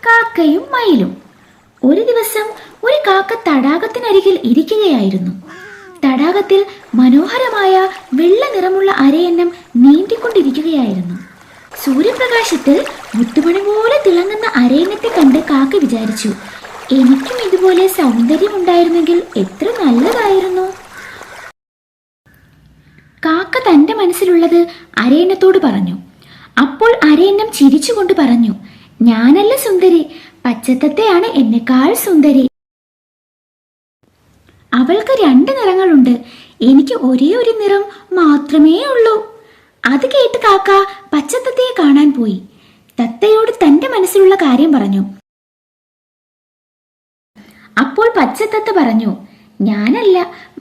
കാക്കയും മയിലും. ഒരു ദിവസം ഒരു കാക്ക തടാകത്തിനരികിൽ ഇരിക്കുകയായിരുന്നു. തടാകത്തിൽ മനോഹരമായ വെള്ള നിറമുള്ള അരയന്നം നീന്തിക്കൊണ്ടിരിക്കുകയായിരുന്നു. സൂര്യപ്രകാശത്തിൽ മുത്തുമണി പോലെ തിളങ്ങുന്ന അരയന്നത്തെ കണ്ട് കാക്ക വിചാരിച്ചു, എനിക്കും ഇതുപോലെ സൗന്ദര്യമുണ്ടായിരുന്നെങ്കിൽ എത്ര നല്ലതായിരുന്നു. കാക്ക തന്റെ മനസ്സിലുള്ളത് അരയന്നത്തോട് പറഞ്ഞു. അപ്പോൾ അരയന്നം ചിരിച്ചുകൊണ്ട് പറഞ്ഞു, ഞാനല്ല സുന്ദരി, പച്ചത്തത്തയാണ് എന്നെക്കാൾ സുന്ദരി. അവൾക്ക് 2 നിറങ്ങളുണ്ട്, എനിക്ക് ഒരേ ഒരു നിറം മാത്രമേ ഉള്ളൂ. അത് കേട്ട് കാക്ക പച്ചത്തത്തയെ കാണാൻ പോയി. തത്തയോട് തന്റെ മനസ്സിലുള്ള കാര്യം പറഞ്ഞു. അപ്പോൾ പച്ചത്തത്ത പറഞ്ഞു, ഞാനല്ല,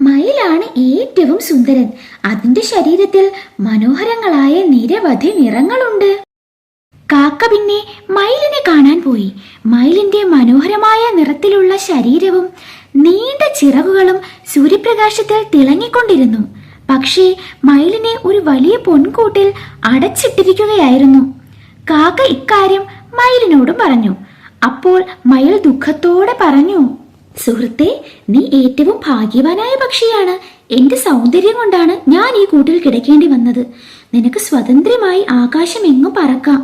മയിലാണ് ഏറ്റവും സുന്ദരൻ. അതിന്റെ ശരീരത്തിൽ മനോഹരങ്ങളായ നിരവധി നിറങ്ങളുണ്ട്. കാക്ക പിന്നെ മയിലിനെ കാണാൻ പോയി. മയിലിന്റെ മനോഹരമായ നിറത്തിലുള്ള ശരീരവും നീണ്ട ചിറകുകളും സൂര്യപ്രകാശത്തിൽ തിളങ്ങിക്കൊണ്ടിരുന്നു. പക്ഷേ മയിലിനെ ഒരു വലിയ പൊൻകൂട്ടിൽ അടച്ചിട്ടിരിക്കുകയായിരുന്നു. കാക്ക ഇക്കാര്യം മയിലിനോടും പറഞ്ഞു. അപ്പോൾ മയിൽ ദുഃഖത്തോടെ പറഞ്ഞു, സുഹൃത്തെ, നീ ഏറ്റവും ഭാഗ്യവാനായ പക്ഷിയാണ്. എന്റെ സൗന്ദര്യം കൊണ്ടാണ് ഞാൻ ഈ കൂട്ടിൽ കിടക്കേണ്ടി വന്നത്. നിനക്ക് സ്വതന്ത്രമായി ആകാശം എങ്ങും പറക്കാം.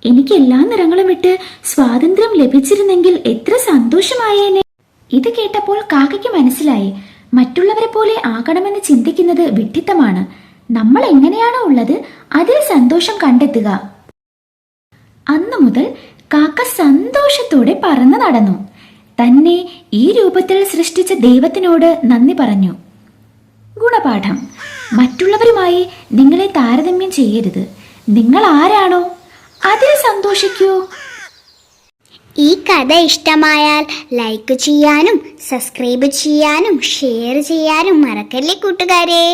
എനിക്ക് എല്ലാ നിറങ്ങളും ഇട്ട് സ്വാതന്ത്ര്യം ലഭിച്ചിരുന്നെങ്കിൽ എത്ര സന്തോഷമായേനെ. ഇത് കേട്ടപ്പോൾ കാക്കയ്ക്ക് മനസ്സിലായി, മറ്റുള്ളവരെ പോലെ ആകണമെന്ന് ചിന്തിക്കുന്നത് വിഡ്ഢിത്തമാണ്. നമ്മൾ എങ്ങനെയാണോ ഉള്ളത് അതിൽ സന്തോഷം കണ്ടെത്തുക. അന്നു മുതൽ കാക്ക സന്തോഷത്തോടെ പറന്നു നടന്നു. തന്നെ ഈ രൂപത്തിൽ സൃഷ്ടിച്ച ദൈവത്തിനോട് നന്ദി പറഞ്ഞു. ഗുണപാഠം: മറ്റുള്ളവരുമായി നിങ്ങളെ താരതമ്യം ചെയ്യരുത്. നിങ്ങൾ ആരാണോ അതിൽ സന്തോഷിക്കൂ. ഈ കഥ ഇഷ്ടമായാൽ ലൈക്ക് ചെയ്യാനും സബ്സ്ക്രൈബ് ചെയ്യാനും ഷെയർ ചെയ്യാനും മറക്കല്ലേ കൂട്ടുകാരെ.